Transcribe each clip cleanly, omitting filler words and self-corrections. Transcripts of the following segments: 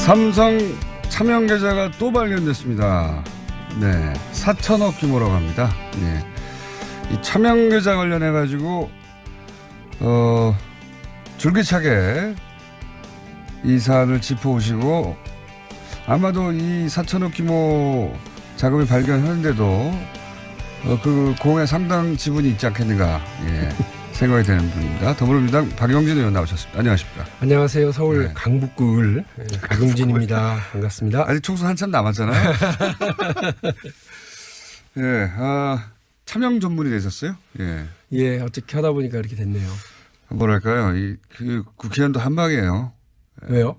삼성 차명 계좌가 또 발견됐습니다. 네, 4천억 규모라고 합니다. 네. 이 차명 계좌 관련해 가지고 줄기차게 이 사안을 짚어오시고 아마도 이 4천억 규모 자금을 발견하는데도 그 공에 상당 지분이 있지 않겠는가 생각이 되는 분입니다. 더불어민주당 박용진 의원 나오셨습니다. 안녕하십니까? 안녕하세요. 서울 강북구 박용진입니다. 반갑습니다. 아직 총선 한참 남았잖아요. 차명 전문이 되셨어요? 예, 어떻게 하다 보니까 이렇게 됐네요. 뭐랄까요? 그 국회의원도 한 방이에요. 왜요?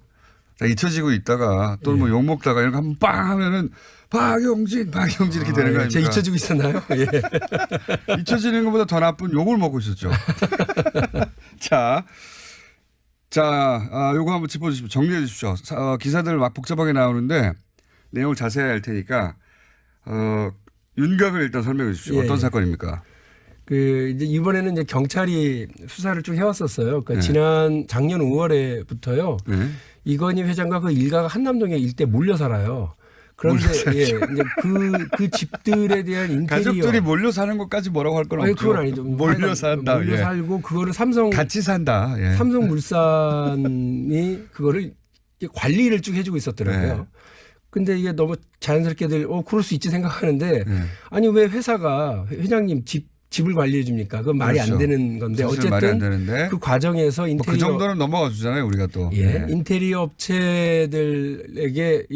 잊혀지고 있다가 또는 뭐 욕먹다가 이런 거 한번 빵 하면은 박용진 이렇게 되는 거 아닙니까? 제가 잊혀지고 있었나요? 예. 잊혀지는 것보다 더 나쁜 욕을 먹고 있었죠. 요거 한번 짚어주십시오. 정리해 주십시오. 기사들 막 복잡하게 나오는데 내용을 자세히 알 테니까 윤곽을 일단 설명해 주십시오. 어떤 사건입니까? 이제 이번에는 이제 경찰이 수사를 쭉 해왔었어요. 그러니까 지난 작년 5월에부터요. 이건희 회장과 그 일가가 한남동에 일대 몰려 살아요. 그런데 이제 그 집들에 대한 인테리어 가족들이 몰려 사는 것까지 뭐라고 할 건 없죠. 그건 아니죠. 몰려 산다. 몰려 살고 그거를 같이 산다. 삼성물산이 그거를 관리를 쭉 해주고 있었더라고요. 근데 이게 너무 자연스럽게들 그럴 수 있지 생각하는데 아니 왜 회사가 회장님 집을 관리해 줍니까? 그건 말이 안 되는 건데 어쨌든 말이 안 되는데. 그 과정에서 인테리어 그 정도는 넘어가 주잖아요. 우리가 또. 인테리어 업체들에게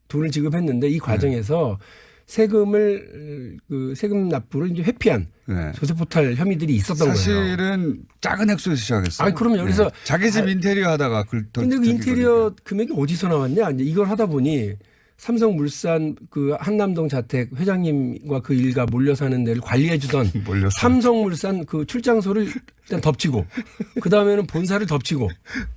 돈을 지급했는데 이 과정에서 세금을 세금 납부를 이제 회피한 조세 포탈 혐의들이 있었던 거예요. 사실은 작은 액수에서 시작했어요. 그럼요. 그래서 자기 집 인테리어 하다가 근데 그 인테리어 금액이 어디서 나왔냐? 이제 이걸 하다 보니 삼성물산 그 한남동 자택 회장님과 그 일가 몰려 사는 데를 관리해 주던 삼성물산 그 출장소를 일단 덮치고 그 다음에는 본사를 덮치고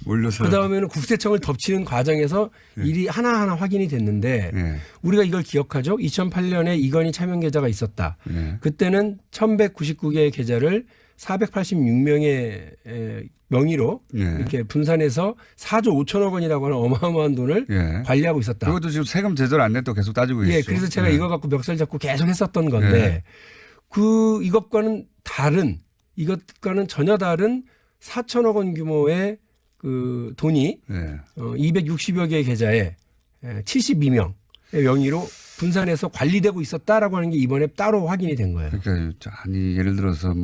그 다음에는 국세청을 덮치는 과정에서 일이 하나하나 확인이 됐는데 우리가 이걸 기억하죠. 2008년에 이건희 차명 계좌가 있었다. 그때는 1199개의 계좌를 486명의 명의로 이렇게 분산해서 4조 5천억 원이라고 하는 어마어마한 돈을 관리하고 있었다. 그것도 지금 세금 제대로 안 냈다고 계속 따지고 있죠. 그래서 제가 이거 갖고 멱살 잡고 계속 했었던 건데 이것과는 전혀 다른 4천억 원 규모의 그 돈이 260여 개의 계좌에 72명의 명의로 분산해서 관리되고 있었다라고 하는 게 이번에 따로 확인이 된 거예요. 그러니까 예를 들어서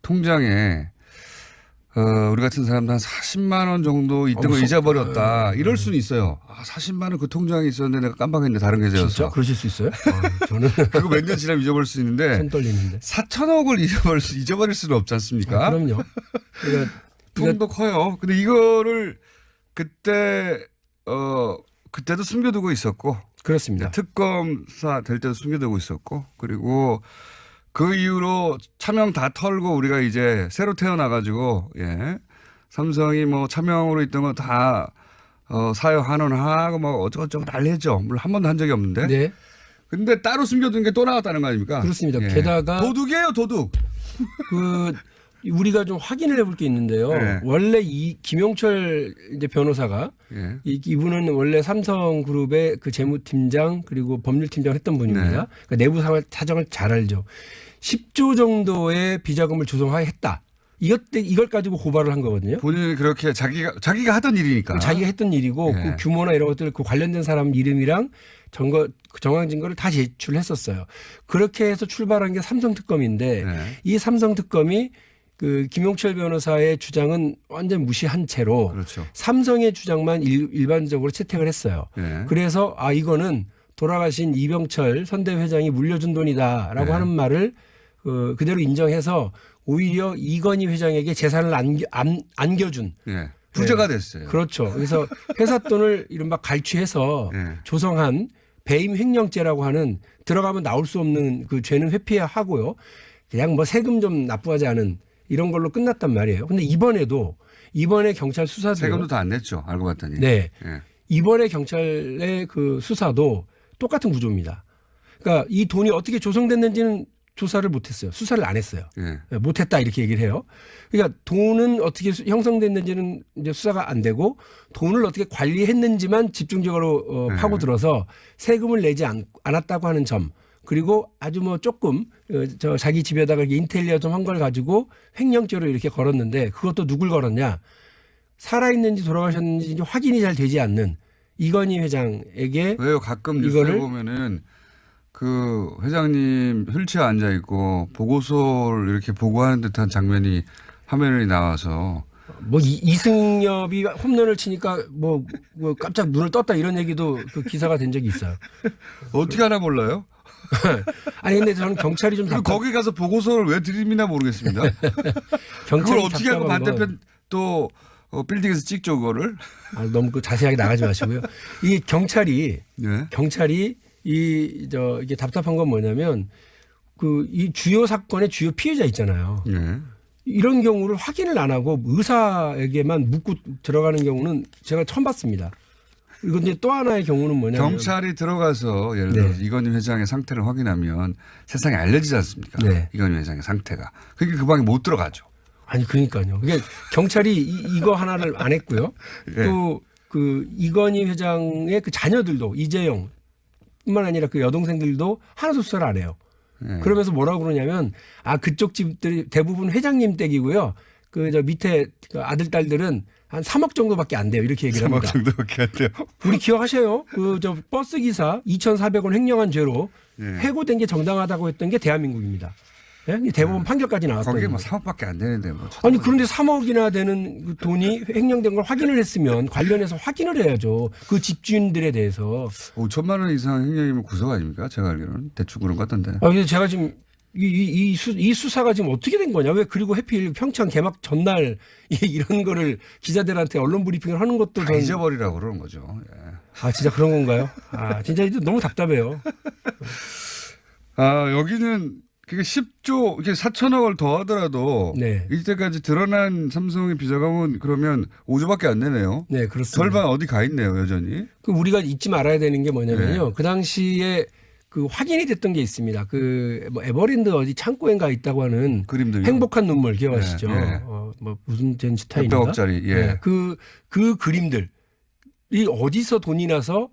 통장에 우리 같은 사람도 한 40만 원 정도 있던 걸 잊어버렸다. 이럴 수는 있어요. 40만 원 그 통장에 있었는데 내가 깜빡했는데 다른 계좌였어. 진짜? 그러실 수 있어요? 저는 그리고 몇 년 지나면 잊어버릴 수 있는데. 손 떨리는데. 4천억을 잊어버릴 수는 없지 않습니까? 그럼요. 돈도 커요. 근데 이거를 그때도 숨겨두고 있었고. 그렇습니다. 특검사 될 때도 숨겨두고 있었고. 그리고 그 이후로 차명 다 털고 우리가 이제 새로 태어나가지고 삼성이 차명으로 있던 거 다 사유 환원하고 어쩌고저쩌고 난리했죠. 물론 한 번도 한 적이 없는데. 네. 근데 따로 숨겨둔 게 또 나왔다는 거 아닙니까? 그렇습니다. 게다가 도둑이에요, 도둑. 우리가 좀 확인을 해볼 게 있는데요. 원래 이 김용철 이제 변호사가 이분은 원래 삼성그룹의 그 재무팀장 그리고 법률팀장을 했던 분입니다. 그러니까 내부 사정을 잘 알죠. 10조 정도의 비자금을 조성했다. 이걸 가지고 고발을 한 거거든요. 본인이 그렇게 자기가 하던 일이니까. 자기가 했던 일이고 그 규모나 이런 것들 그 관련된 사람 이름이랑 정황 증거를 다 제출했었어요. 그렇게 해서 출발한 게 삼성특검인데 이 삼성특검이 그 김용철 변호사의 주장은 완전 무시한 채로 삼성의 주장만 일반적으로 채택을 했어요. 그래서 이거는 돌아가신 이병철 선대 회장이 물려준 돈이다라고 하는 말을 그대로 인정해서 오히려 이건희 회장에게 재산을 안겨준 부자가 됐어요. 그렇죠. 그래서 회사 돈을 이른바 갈취해서 조성한 배임 횡령죄라고 하는 들어가면 나올 수 없는 그 죄는 회피하고요. 그냥 세금 좀 납부하지 않은 이런 걸로 끝났단 말이에요. 근데 이번에 경찰 수사도 세금도 다 안 냈죠. 알고 봤더니. 이번에 경찰의 그 수사도 똑같은 구조입니다. 그러니까 이 돈이 어떻게 조성됐는지는 조사를 못했어요. 수사를 안 했어요. 예. 못했다 이렇게 얘기를 해요. 그러니까 돈은 어떻게 형성됐는지는 이제 수사가 안 되고 돈을 어떻게 관리했는지만 집중적으로 파고들어서 세금을 내지 않았다고 하는 점, 그리고 아주 뭐 조금 저 자기 집에다가 인테리어 좀 한 걸 가지고 횡령죄로 이렇게 걸었는데, 그것도 누굴 걸었냐? 살아있는지 돌아가셨는지 확인이 잘 되지 않는 이건희 회장에게. 왜요? 가끔 뉴스를 보면은 그 회장님 휠체어 앉아 있고 보고서를 이렇게 보고하는 듯한 장면이 화면에 나와서 뭐 이승엽이 홈런을 치니까 뭐 깜짝 눈을 떴다 이런 얘기도 그 기사가 된 적이 있어요. 어떻게 하나 몰라요? 아니 근데 저는 경찰이 좀 거기 가서 보고서를 왜 드립니나 모르겠습니다. 그걸 어떻게 하고 반대편 또 빌딩에서 찍죠 그거를? 너무 그 자세하게 나가지 마시고요. 이 경찰이 네. 이게 답답한 건 뭐냐면 이 주요 사건의 주요 피해자 있잖아요. 네. 이런 경우를 확인을 안 하고 의사에게만 묻고 들어가는 경우는 제가 처음 봤습니다. 그리고 이제 또 하나의 경우는 뭐냐면 경찰이 들어가서 예를 들어 이건희 회장의 상태를 확인하면 세상에 알려지지 않습니까? 네. 이건희 회장의 상태가. 그러니까 그 방에 못 들어가죠. 아니 그러니까요. 그게 경찰이 이거 하나를 안 했고요. 네. 또 그 이건희 회장의 그 자녀들도 이재용 뿐만 아니라 그 여동생들도 하나도 수사를 안 해요. 네. 그러면서 뭐라고 그러냐면 그쪽 집들이 대부분 회장님 댁이고요. 그 저 밑에 그 아들 딸들은 한 3억 정도밖에 안 돼요. 이렇게 얘기를 합니다. 3억 정도밖에 안 돼요. 우리 기억하셔요? 그 저 버스 기사 2,400원 횡령한 죄로 해고된 게 정당하다고 했던 게 대한민국입니다. 예? 대법원 판결까지 나왔거든요. 거기에 뭐 3억밖에 안 되는데 뭐. 아니 그런데 3억이나 되는 그 돈이 횡령된 걸 확인을 했으면 관련해서 확인을 해야죠. 그 집주인들에 대해서. 5천만 원 이상 횡령이면 구속 아닙니까? 제가 알기로는 대충 그런 것 같던데. 근데 제가 지금 이 수사가 지금 어떻게 된 거냐? 왜 그리고 해필 평창 개막 전날 이런 거를 기자들한테 언론 브리핑을 하는 것도 다 잊어버리라고 그러는 거죠. 예. 진짜 그런 건가요? 진짜 너무 답답해요. 여기는 그게 10조, 이게 4천억을 더하더라도 네. 이때까지 드러난 삼성의 비자금은 그러면 5조밖에 안 되네요. 네, 그렇습니다. 절반 어디 가 있네요, 여전히. 우리가 잊지 말아야 되는 게 뭐냐면요. 그 당시에 그 확인이 됐던 게 있습니다. 뭐 에버랜드 어디 창고에가 있다고 하는 그림들. 행복한 눈물 기억하시죠? 네. 뭐 무슨 젠스타인인가? 100억짜리. 예. 그 그림들이 어디서 돈이 나서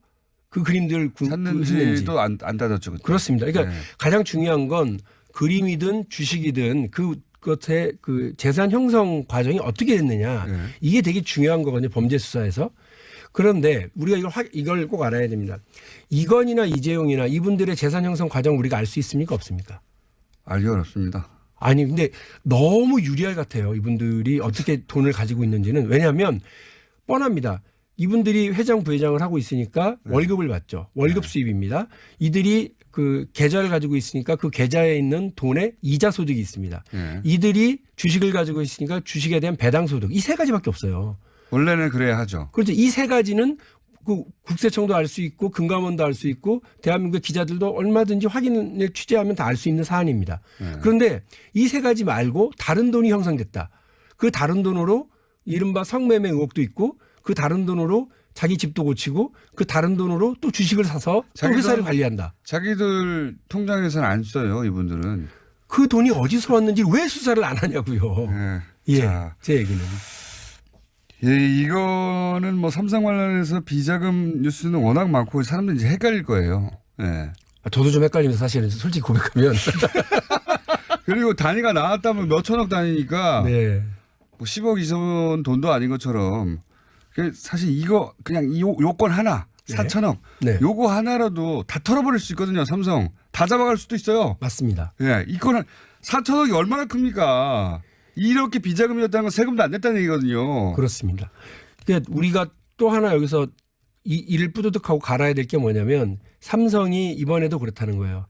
그 그림들 샀는지도 안 따졌죠. 그때. 그렇습니다. 그러니까 가장 중요한 건 그림이든 주식이든 그것의 그 재산 형성 과정이 어떻게 됐느냐. 이게 되게 중요한 거거든요. 범죄 수사에서. 그런데 우리가 이걸 꼭 알아야 됩니다. 이건이나 이재용이나 이분들의 재산 형성 과정 우리가 알 수 있습니까? 없습니까? 알기 어렵습니다. 아니 근데 너무 유리할 같아요. 이분들이 어떻게 돈을 가지고 있는지는. 왜냐하면 뻔합니다. 이분들이 회장 부회장을 하고 있으니까 월급을 받죠. 월급 수입입니다. 이들이 그 계좌를 가지고 있으니까 그 계좌에 있는 돈에 이자 소득이 있습니다. 이들이 주식을 가지고 있으니까 주식에 대한 배당 소득. 이 세 가지밖에 없어요. 원래는 그래야 하죠. 그렇죠. 이 세 가지는 그 국세청도 알 수 있고 금감원도 알 수 있고 대한민국 기자들도 얼마든지 확인을 취재하면 다 알 수 있는 사안입니다. 그런데 이 세 가지 말고 다른 돈이 형성됐다. 그 다른 돈으로 이른바 성매매 의혹도 있고 그 다른 돈으로 자기 집도 고치고 그 다른 돈으로 또 주식을 사서 또 회사를 관리한다. 자기들 통장에서는 안 써요, 이분들은. 그 돈이 어디서 왔는지 왜 수사를 안 하냐고요. 제 얘기는. 이거는 뭐 삼성 관련해서 비자금 뉴스는 워낙 많고 사람들이 이제 헷갈릴 거예요. 저도 좀 헷갈리면서 사실은 솔직히 고백하면. 그리고 단위가 나왔다면 몇 천억 단위니까 뭐 10억 이상 돈도 아닌 것처럼 사실 이거 그냥 요건 하나 4천억 요거 하나라도 다 털어버릴 수 있거든요. 삼성 다 잡아갈 수도 있어요. 맞습니다. 이거는 4천억이 얼마나 큽니까? 이렇게 비자금이었다는 건 세금도 안 냈다는 얘기거든요. 그렇습니다. 그러니까 우리가 또 하나 여기서 이를 뿌듯하고 갈아야 될 게 뭐냐면 삼성이 이번에도 그렇다는 거예요.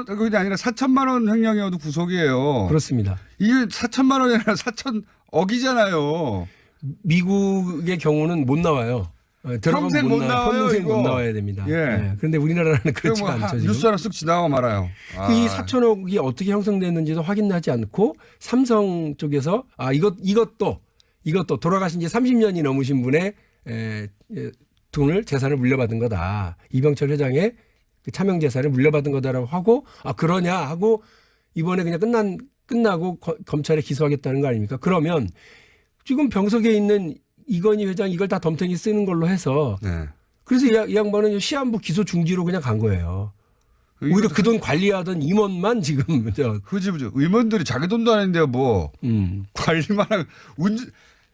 그게 아니라 4천만 원 횡령이어도 구속이에요. 그렇습니다. 이게 4천만 원이 아니라 4천억이잖아요. 미국의 경우는 못 나와요. 평생 못 나와요. 평생 못 나와야 됩니다. 그런데 우리나라는 그렇지가 않죠. 뉴스 하나 쓱 지나가고 말아요. 이 4천억이 어떻게 형성됐는지도 확인하지 않고 삼성 쪽에서 이것도 돌아가신 지 30년이 넘으신 분의 돈을 재산을 물려받은 거다. 이병철 회장의 그 차명 재산을 물려받은 거다라고 하고 그러냐 하고 이번에 그냥 끝나고 검찰에 기소하겠다는 거 아닙니까? 그러면 지금 병석에 있는 이건희 회장 이걸 다 덤탱이 쓰는 걸로 해서 네. 그래서 이 양반은 시한부 기소 중지로 그냥 간 거예요. 오히려 그 돈 관리하던 임원만 지금 흐지부지 의원들이 자기 돈도 아닌데요, 뭐 관리만 하고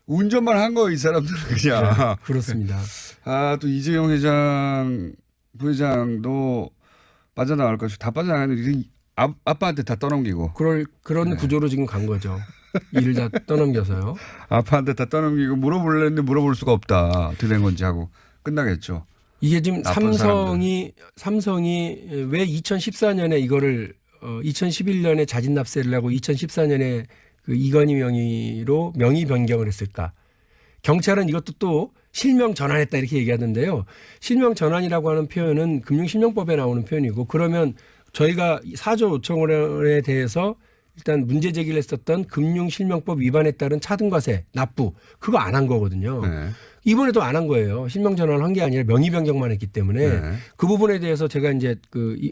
운전만 한 거 이 사람들은 그냥. 네, 그렇습니다. 아, 또 이재용 회장 부회장도 빠져나갈 것이 다 빠져나가는데 아빠한테 다 떠넘기고. 그런 네. 구조로 지금 간 거죠. 일을 다 떠넘겨서요. 아빠한테 다 떠넘기고 물어보려는데 물어볼 수가 없다. 어떻게 된 건지 하고 끝나겠죠. 이게 지금 나쁜 삼성이 왜 2014년에 이거를 2011년에 자진 납세를 하고 2014년에 그 이건희 명의로 명의 변경을 했을까? 경찰은 이것도 또 실명 전환했다 이렇게 얘기하던데요. 실명 전환이라고 하는 표현은 금융실명법에 나오는 표현이고 그러면 저희가 4조 5천 원에 대해서 일단 문제 제기를 했었던 금융실명법 위반에 따른 차등과세 납부 그거 안 한 거거든요. 네. 이번에도 안 한 거예요. 실명 전환을 한 게 아니라 명의 변경만 했기 때문에 네. 그 부분에 대해서 제가 이제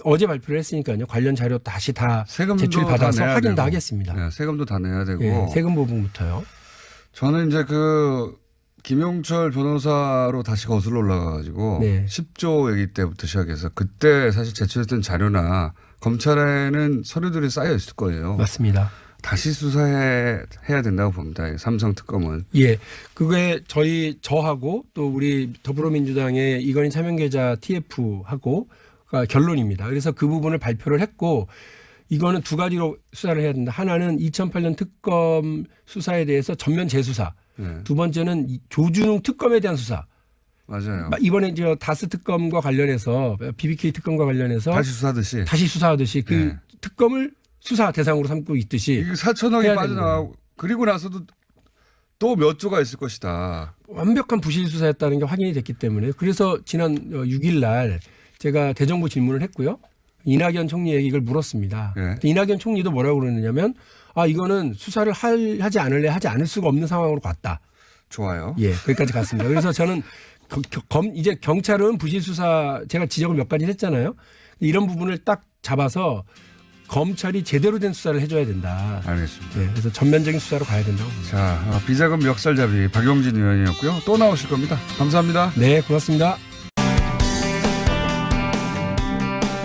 어제 발표를 했으니까요. 관련 자료 다시 다 세금도 제출 받아서 다 내야 확인 다 되고. 하겠습니다. 네, 세금도 다 내야 되고. 예, 세금 부분부터요. 저는 이제 김용철 변호사로 다시 거슬러 올라가가지고 네. 10조 얘기 때부터 시작해서 그때 사실 제출했던 자료나 검찰에는 서류들이 쌓여 있을 거예요. 맞습니다. 다시 수사해야 된다고 봅니다. 삼성 특검은. 예. 그게 저하고 또 우리 더불어민주당의 이건희 차명계좌 TF하고 결론입니다. 그래서 그 부분을 발표를 했고 이거는 두 가지로 수사를 해야 된다. 하나는 2008년 특검 수사에 대해서 전면 재수사. 네. 두 번째는 조준웅 특검에 대한 수사. 맞아요. 이번에 다스 특검과 관련해서 BBK 특검과 관련해서 다시 수사하듯이 그 네. 특검을 수사 대상으로 삼고 있듯이 이게 4천억이 해야 빠져나가고 그리고 나서도 또 몇 조가 있을 것이다. 완벽한 부실 수사였다는 게 확인이 됐기 때문에 그래서 지난 6일 날 제가 대정부 질문을 했고요. 이낙연 총리에게 이걸 물었습니다. 네. 이낙연 총리도 뭐라고 그러느냐면 이거는 수사를 하지 않을 수가 없는 상황으로 갔다. 좋아요. 예, 거기까지 갔습니다. 그래서 저는 이제 경찰은 부실 수사 제가 지적을 몇 가지 했잖아요. 이런 부분을 딱 잡아서 검찰이 제대로 된 수사를 해줘야 된다. 알겠습니다. 네, 그래서 전면적인 수사로 가야 된다고 봅니다. 자, 비자금 멱살잡이 박용진 의원이었고요. 또 나오실 겁니다. 감사합니다. 네, 고맙습니다.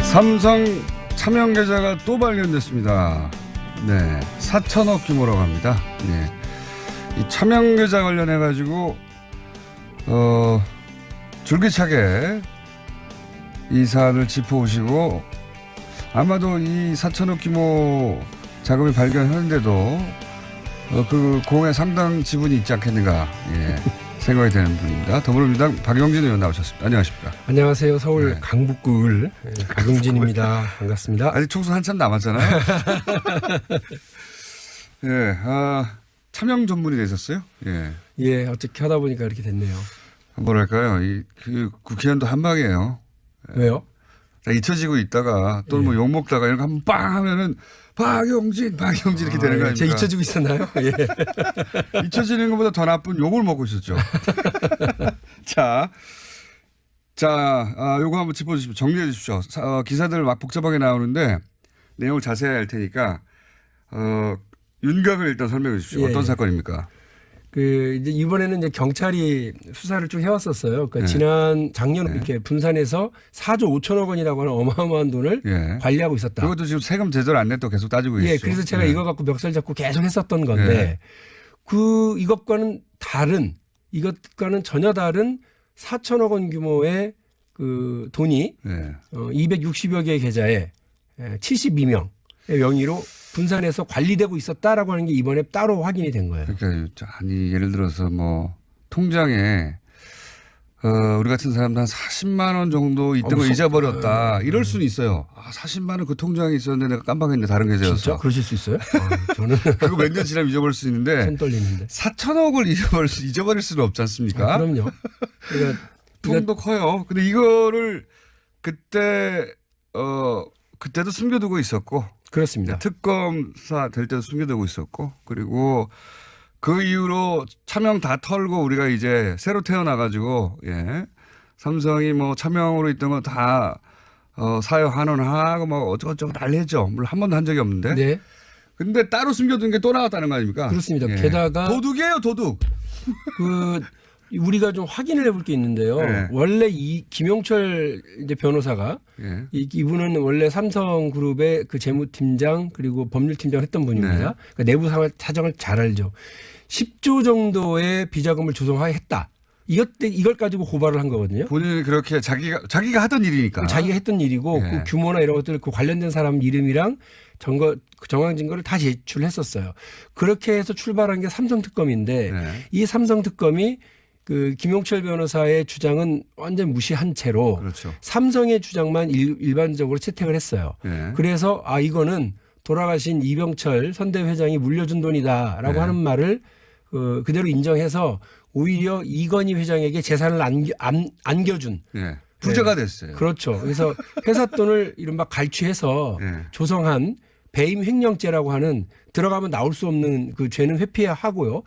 삼성 차명 계좌가 또 발견됐습니다. 네, 4천억 규모라고 합니다. 네. 이 차명 계좌 관련해 가지고 줄기차게 이 사안을 짚어오시고 아마도 이 4천억 규모 자금을 발견하는데도 그 공에 상당 지분이 있지 않겠는가 생각이 되는 분입니다. 더불어민주당 박용진 의원 나오셨습니다. 안녕하십니까? 안녕하세요. 서울 네. 강북구을 박용진입니다. 반갑습니다. 아직 총선 한참 남았잖아요. 예, 차명 전문이 되셨어요? 예. 예, 어떻게 하다 보니까 이렇게 됐네요. 뭐랄까요? 그 국회의원도 한 방이에요. 왜요? 다 잊혀지고 있다가 또는 뭐 욕먹다가 이런 거 한번 빵 하면은 박용진 이렇게 되는 거 아닙니까? 제가 잊혀지고 있었나요? 예. 잊혀지는 것보다 더 나쁜 욕을 먹고 있었죠. 자, 요거 한번 짚어주십시오. 정리해 주십시오. 기사들 막 복잡하게 나오는데 내용을 자세히 할 테니까 윤곽을 일단 설명해 주십시오. 어떤 사건입니까? 이제 이번에는 이제 경찰이 수사를 쭉 해왔었어요. 그러니까 네. 작년 이렇게 분산해서 4조 5천억 원이라고 하는 어마어마한 돈을 관리하고 있었다. 그것도 지금 세금 제대로 안 냈다고 계속 따지고 있어요. 예, 그래서 제가 이거 갖고 멱살 잡고 계속 했었던 건데 이것과는 전혀 다른 4천억 원 규모의 그 돈이 260여 개의 계좌에 72명의 명의로 분산해서 관리되고 있었다라고 하는 게 이번에 따로 확인이 된 거예요. 그러니까 예를 들어서 뭐 통장에 우리 같은 사람도 한 40만 원 정도 있던 걸 잊어버렸다. 이럴 수는 있어요. 40만 원 그 통장에 있었는데 내가 깜빡했는데 다른 계좌였어. 진짜? 그러실 수 있어요? 저는 그거 몇 년 지나면 잊어버릴 수 있는데 손 떨리는데. 4천억을 잊어버릴 수는 없지 않습니까? 그럼요. 그러니까 돈도 커요. 근데 이거를 그때도 숨겨두고 있었고 그렇습니다. 특검사 될 때도 숨겨두고 있었고 그리고 그 이후로 차명 다 털고 우리가 이제 새로 태어나가지고 삼성이 뭐 차명으로 있던 거 다 사회 환원하고 막 어쩌고저쩌고 난리했죠. 물론 한 번도 한 적이 없는데. 네. 근데 따로 숨겨둔 게 또 나왔다는 거 아닙니까? 그렇습니다. 예. 게다가 도둑이에요, 도둑. 그 우리가 좀 확인을 해볼 게 있는데요. 네. 원래 이 김용철 이제 변호사가 예. 이분은 원래 삼성그룹의 그 재무팀장 그리고 법률팀장을 했던 분입니다. 네. 그러니까 내부 사정을 잘 알죠. 10조 정도의 비자금을 조성했다. 이걸 가지고 고발을 한 거거든요. 본인이 그렇게 자기가 하던 일이니까. 자기가 했던 일이고 예. 그 규모나 이런 것들 그 관련된 사람 이름이랑 정황 증거를 다 제출했었어요. 그렇게 해서 출발한 게 삼성 특검인데 네. 이 삼성 특검이 그 김용철 변호사의 주장은 완전 무시한 채로 그렇죠. 삼성의 주장만 일반적으로 채택을 했어요. 예. 그래서 이거는 돌아가신 이병철 선대 회장이 물려준 돈이다라고 네. 하는 말을 그대로 인정해서 오히려 이건희 회장에게 재산을 안겨준. 예. 부자가 됐어요. 그렇죠. 그래서 회사 돈을 이른바 갈취해서 예. 조성한 배임 횡령죄라고 하는 들어가면 나올 수 없는 그 죄는 회피하고요.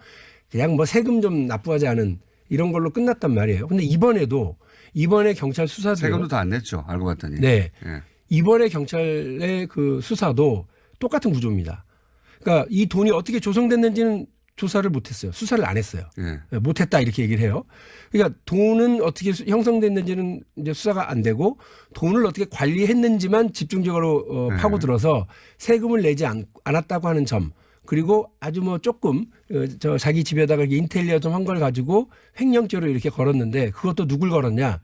그냥 뭐 세금 좀 납부하지 않은 이런 걸로 끝났단 말이에요. 근데 이번에 경찰 수사도 세금도 다 안 냈죠. 알고 봤더니. 네. 예. 이번에 경찰의 그 수사도 똑같은 구조입니다. 그러니까 이 돈이 어떻게 조성됐는지는 조사를 못했어요. 수사를 안 했어요. 예. 못했다 이렇게 얘기를 해요. 그러니까 돈은 어떻게 형성됐는지는 이제 수사가 안 되고 돈을 어떻게 관리했는지만 집중적으로 파고들어서 세금을 내지 않았다고 하는 점 그리고 아주 뭐 조금 자기 집에다가 인테리어 좀 한 걸 가지고 횡령죄로 이렇게 걸었는데 그것도 누굴 걸었냐.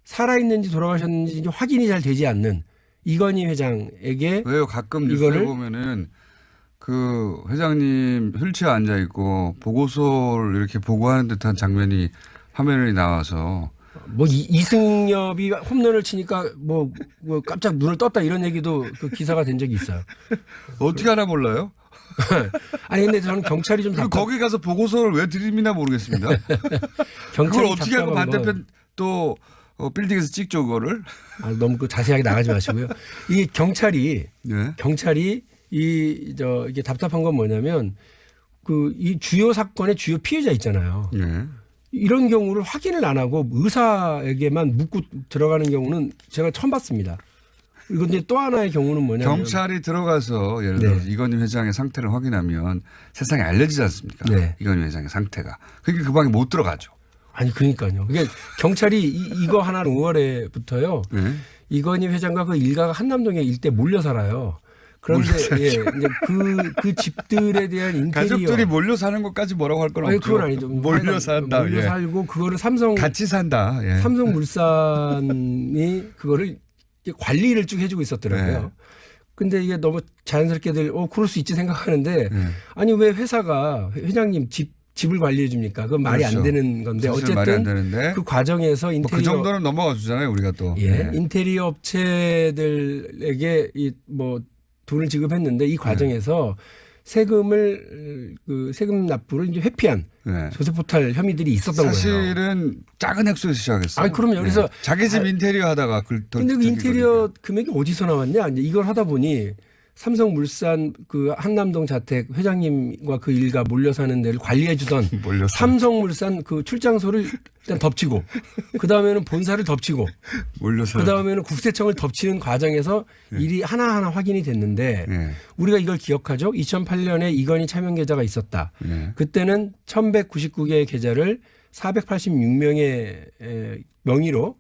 살아있는지 돌아가셨는지 확인이 잘 되지 않는 이건희 회장에게 왜요? 가끔 뉴스에 보면은 그 회장님 휠체어 앉아 있고 보고서를 이렇게 보고하는 듯한 장면이 화면에 나와서 뭐 이승엽이 홈런을 치니까 뭐 깜짝 눈을 떴다 이런 얘기도 그 기사가 된 적이 있어요. 어떻게 하나 몰라요? 아니 근데 저는 경찰이 좀 그리고 거기 가서 보고서를 왜 드립니나 모르겠습니다. 그걸 경찰이 어떻게 하고 반대편 또 빌딩에서 찍죠 그거를? 너무 그 자세하게 나가지 마시고요. 이 경찰이 예. 이게 답답한 건 뭐냐면 이 주요 사건의 주요 피해자 있잖아요. 예. 이런 경우를 확인을 안 하고 의사에게만 묻고 들어가는 경우는 제가 처음 봤습니다. 그런데 또 하나의 경우는 뭐냐면 경찰이 들어가서 예를 들어서 네. 이건희 회장의 상태를 확인하면 세상에 알려지지 않습니까? 네. 이건희 회장의 상태가. 그러니까 그 방에 못 들어가죠. 아니 그러니까요. 그러니까 경찰이 이거 하나를 5월에부터요. 예. 이건희 회장과 그 일가가 한남동에 일대 몰려 살아요. 그런데 예, 이제 그 집들에 대한 인테리어 가족들이 몰려 사는 것까지 뭐라고 할 건 없죠. 그건 아니죠. 몰려 산다. 몰려 예. 살고 그거를 같이 산다. 예. 삼성물산이 그거를 관리를 쭉 해주고 있었더라고요. 네. 근데 이게 너무 자연스럽게들 그럴 수 있지 생각하는데 네. 아니 왜 회사가 회장님 집을 관리해 줍니까? 그건 말이 그렇죠. 안 되는 건데 사실 말이 안 어쨌든 되는데 그 과정에서 뭐 그 정도는 넘어가 주잖아요 우리가 또. 예, 인테리어 업체들에게 뭐 돈을 지급했는데 이 과정에서 세금 납부를 이제 회피한 네. 조세포탈 혐의들이 있었던 거예요. 사실은 작은 액수에서 시작했어요. 아니, 그럼 여기서 자기 집 인테리어 하다가 근데 그 인테리어 금액이 어디서 나왔냐? 이제 이걸 하다 보니 삼성물산 그 한남동 자택 회장님과 그 일가 몰려 사는 데를 관리해 주던 삼성물산 그 출장소를 일단 덮치고 그 다음에는 본사를 덮치고 그 다음에는 국세청을 덮치는 과정에서 일이 하나하나 확인이 됐는데 우리가 이걸 기억하죠. 2008년에 이건희 차명 계좌가 있었다. 그때는 1199개의 계좌를 486명의 명의로